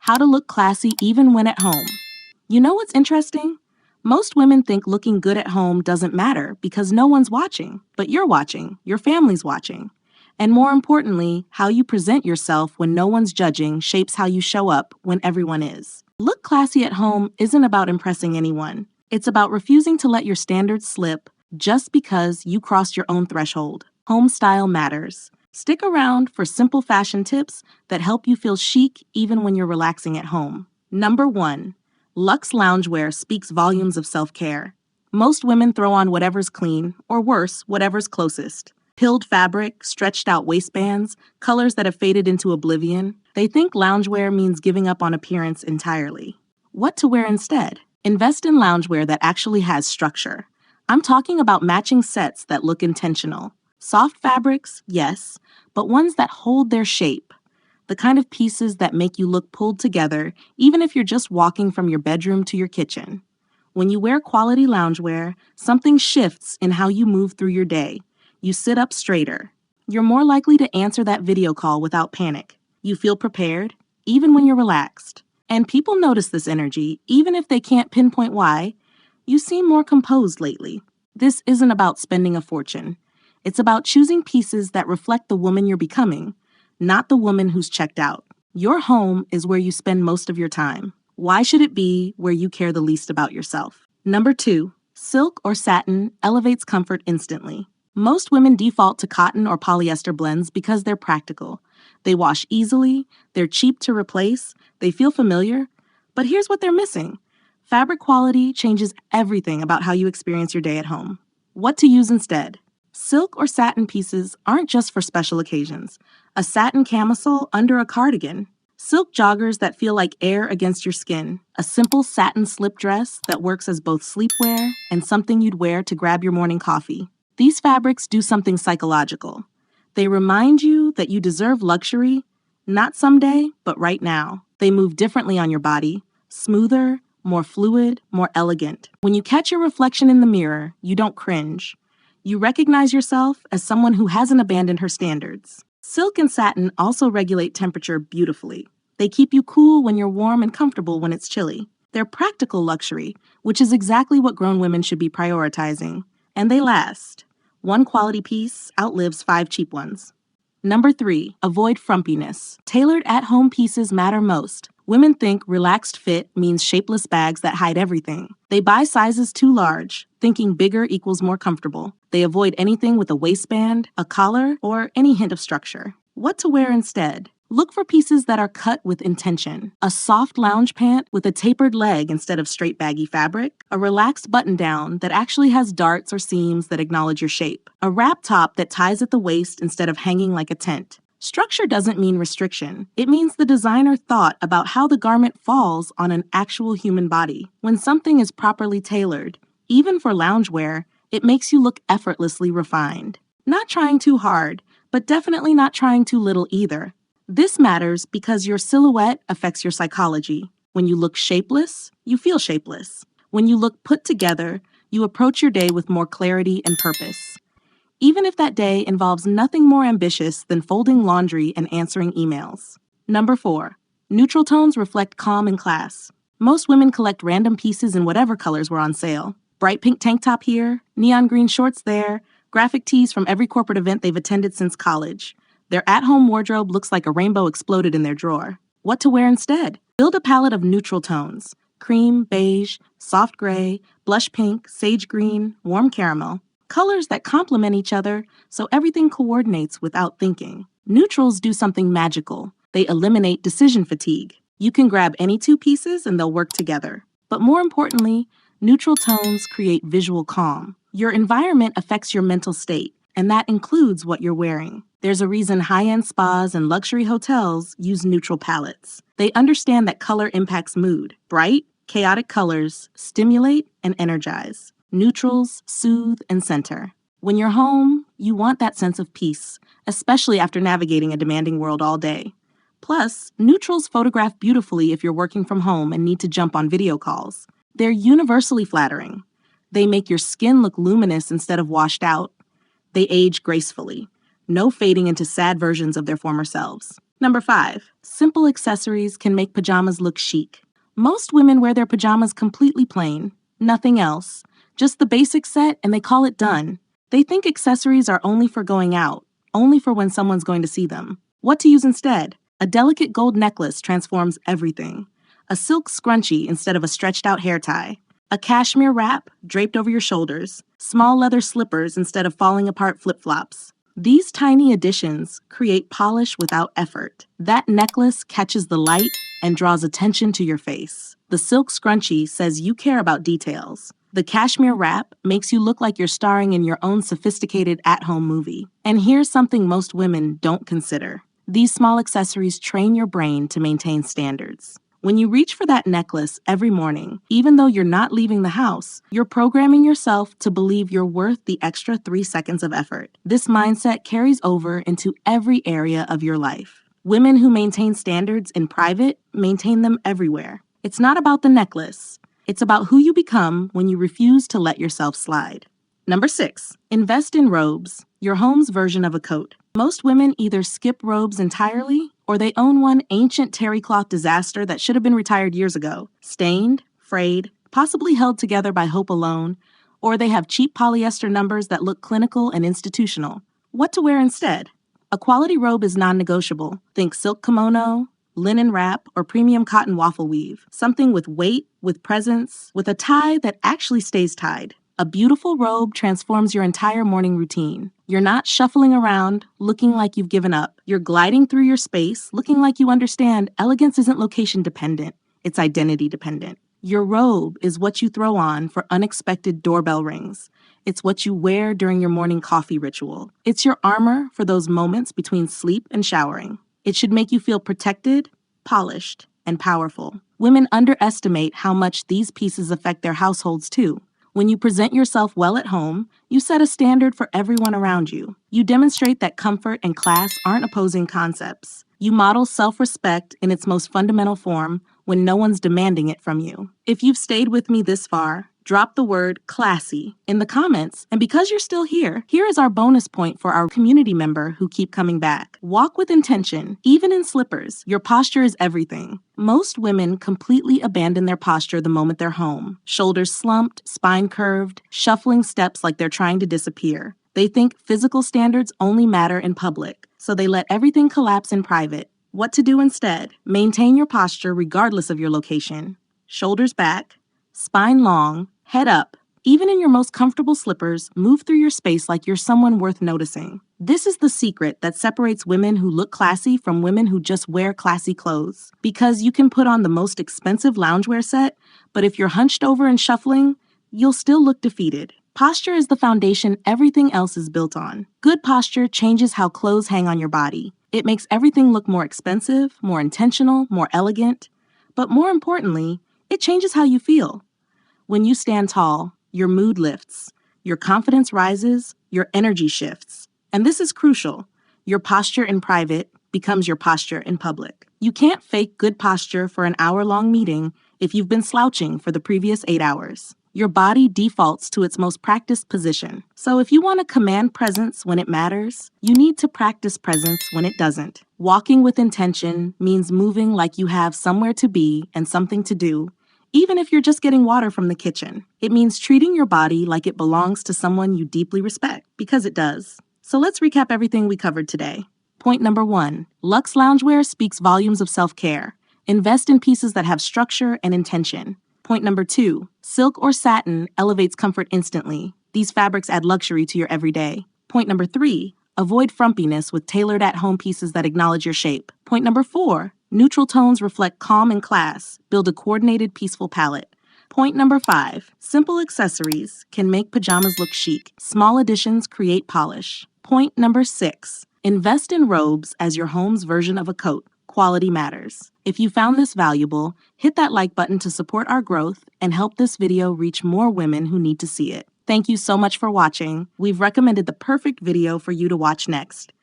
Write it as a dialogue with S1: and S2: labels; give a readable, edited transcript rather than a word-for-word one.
S1: How to look classy even when at home. You know what's interesting? Most women think looking good at home doesn't matter because no one's watching, but you're watching, your family's watching. And more importantly, how you present yourself when no one's judging shapes how you show up when everyone is. Look classy at home isn't about impressing anyone. It's about refusing to let your standards slip just because you crossed your own threshold. Home style matters. Stick around for simple fashion tips that help you feel chic even when you're relaxing at home. Number 1. Luxe loungewear speaks volumes of self-care. Most women throw on whatever's clean, or worse, whatever's closest. Pilled fabric, stretched out waistbands, colors that have faded into oblivion. They think loungewear means giving up on appearance entirely. What to wear instead? Invest in loungewear that actually has structure. I'm talking about matching sets that look intentional. Soft fabrics, yes, but ones that hold their shape. The kind of pieces that make you look pulled together, even if you're just walking from your bedroom to your kitchen. When you wear quality loungewear, something shifts in how you move through your day. You sit up straighter. You're more likely to answer that video call without panic. You feel prepared, even when you're relaxed. And people notice this energy, even if they can't pinpoint why. You seem more composed lately. This isn't about spending a fortune. It's about choosing pieces that reflect the woman you're becoming, not the woman who's checked out. Your home is where you spend most of your time. Why should it be where you care the least about yourself? Number 2, silk or satin elevates comfort instantly. Most women default to cotton or polyester blends because they're practical. They wash easily, they're cheap to replace, they feel familiar. But here's what they're missing. Fabric quality changes everything about how you experience your day at home. What to use instead? Silk or satin pieces aren't just for special occasions. A satin camisole under a cardigan. Silk joggers that feel like air against your skin. A simple satin slip dress that works as both sleepwear and something you'd wear to grab your morning coffee. These fabrics do something psychological. They remind you that you deserve luxury, not someday, but right now. They move differently on your body, smoother, more fluid, more elegant. When you catch your reflection in the mirror, you don't cringe. You recognize yourself as someone who hasn't abandoned her standards. Silk and satin also regulate temperature beautifully. They keep you cool when you're warm and comfortable when it's chilly. They're practical luxury, which is exactly what grown women should be prioritizing. And they last. One quality piece outlives 5 cheap ones. Number 3, avoid frumpiness. Tailored at-home pieces matter most. Women think relaxed fit means shapeless bags that hide everything. They buy sizes too large, thinking bigger equals more comfortable. They avoid anything with a waistband, a collar, or any hint of structure. What to wear instead? Look for pieces that are cut with intention. A soft lounge pant with a tapered leg instead of straight baggy fabric. A relaxed button-down that actually has darts or seams that acknowledge your shape. A wrap top that ties at the waist instead of hanging like a tent. Structure doesn't mean restriction. It means the designer thought about how the garment falls on an actual human body. When something is properly tailored, even for loungewear, it makes you look effortlessly refined. Not trying too hard, but definitely not trying too little either. This matters because your silhouette affects your psychology. When you look shapeless, you feel shapeless. When you look put together, you approach your day with more clarity and purpose. Even if that day involves nothing more ambitious than folding laundry and answering emails. Number 4, neutral tones reflect calm and class. Most women collect random pieces in whatever colors were on sale. Bright pink tank top here, neon green shorts there, graphic tees from every corporate event they've attended since college. Their at-home wardrobe looks like a rainbow exploded in their drawer. What to wear instead? Build a palette of neutral tones. Cream, beige, soft gray, blush pink, sage green, warm caramel. Colors that complement each other so everything coordinates without thinking. Neutrals do something magical. They eliminate decision fatigue. You can grab any 2 pieces and they'll work together. But more importantly, neutral tones create visual calm. Your environment affects your mental state, and that includes what you're wearing. There's a reason high-end spas and luxury hotels use neutral palettes. They understand that color impacts mood. Bright, chaotic colors stimulate and energize. Neutrals soothe and center. When you're home, you want that sense of peace, especially after navigating a demanding world all day. Plus, neutrals photograph beautifully if you're working from home and need to jump on video calls. They're universally flattering. They make your skin look luminous instead of washed out. They age gracefully. No fading into sad versions of their former selves. Number 5, Simple accessories can make pajamas look chic. Most women wear their pajamas completely plain, nothing else, just the basic set, and they call it done. They think accessories are only for going out, only for when someone's going to see them. What to use instead? A delicate gold necklace transforms everything. A silk scrunchie instead of a stretched out hair tie. A cashmere wrap draped over your shoulders. Small leather slippers instead of falling apart flip-flops. These tiny additions create polish without effort. That necklace catches the light and draws attention to your face. The silk scrunchie says you care about details. The cashmere wrap makes you look like you're starring in your own sophisticated at-home movie. And here's something most women don't consider. These small accessories train your brain to maintain standards. When you reach for that necklace every morning, even though you're not leaving the house, you're programming yourself to believe you're worth the extra 3 seconds of effort. This mindset carries over into every area of your life. Women who maintain standards in private maintain them everywhere. It's not about the necklace. It's about who you become when you refuse to let yourself slide. Number 6, invest in robes, your home's version of a coat. Most women either skip robes entirely or they own one ancient terry cloth disaster that should have been retired years ago, stained, frayed, possibly held together by hope alone, or they have cheap polyester numbers that look clinical and institutional. What to wear instead? A quality robe is non-negotiable. Think silk kimono, linen wrap, or premium cotton waffle weave. Something with weight, with presence, with a tie that actually stays tied. A beautiful robe transforms your entire morning routine. You're not shuffling around, looking like you've given up. You're gliding through your space, looking like you understand elegance isn't location dependent, it's identity dependent. Your robe is what you throw on for unexpected doorbell rings. It's what you wear during your morning coffee ritual. It's your armor for those moments between sleep and showering. It should make you feel protected, polished, and powerful. Women underestimate how much these pieces affect their households too. When you present yourself well at home, you set a standard for everyone around you. You demonstrate that comfort and class aren't opposing concepts. You model self-respect in its most fundamental form when no one's demanding it from you. If you've stayed with me this far, drop the word classy in the comments. And because you're still here, here is our bonus point for our community member who keep coming back. Walk with intention, even in slippers. Your posture is everything. Most women completely abandon their posture the moment they're home. Shoulders slumped, spine curved, shuffling steps like they're trying to disappear. They think physical standards only matter in public, so they let everything collapse in private. What to do instead? Maintain your posture regardless of your location. Shoulders back, spine long, head up. Even in your most comfortable slippers, move through your space like you're someone worth noticing. This is the secret that separates women who look classy from women who just wear classy clothes. Because you can put on the most expensive loungewear set, but if you're hunched over and shuffling, you'll still look defeated. Posture is the foundation everything else is built on. Good posture changes how clothes hang on your body. It makes everything look more expensive, more intentional, more elegant. But more importantly, it changes how you feel. When you stand tall, your mood lifts, your confidence rises, your energy shifts. And this is crucial. Your posture in private becomes your posture in public. You can't fake good posture for an hour-long meeting if you've been slouching for the previous 8 hours. Your body defaults to its most practiced position. So if you want to command presence when it matters, you need to practice presence when it doesn't. Walking with intention means moving like you have somewhere to be and something to do, even if you're just getting water from the kitchen. It means treating your body like it belongs to someone you deeply respect, because it does. So let's recap everything we covered today. Point number 1, Luxe loungewear speaks volumes of self-care. Invest in pieces that have structure and intention. Point number 2, silk or satin elevates comfort instantly. These fabrics add luxury to your everyday. Point number 3, avoid frumpiness with tailored at-home pieces that acknowledge your shape. Point number 4, neutral tones reflect calm and class. Build a coordinated, peaceful palette. Point number 5, simple accessories can make pajamas look chic. Small additions create polish. Point number 6, invest in robes as your home's version of a coat. Quality matters. If you found this valuable, hit that like button to support our growth and help this video reach more women who need to see it. Thank you so much for watching. We've recommended the perfect video for you to watch next.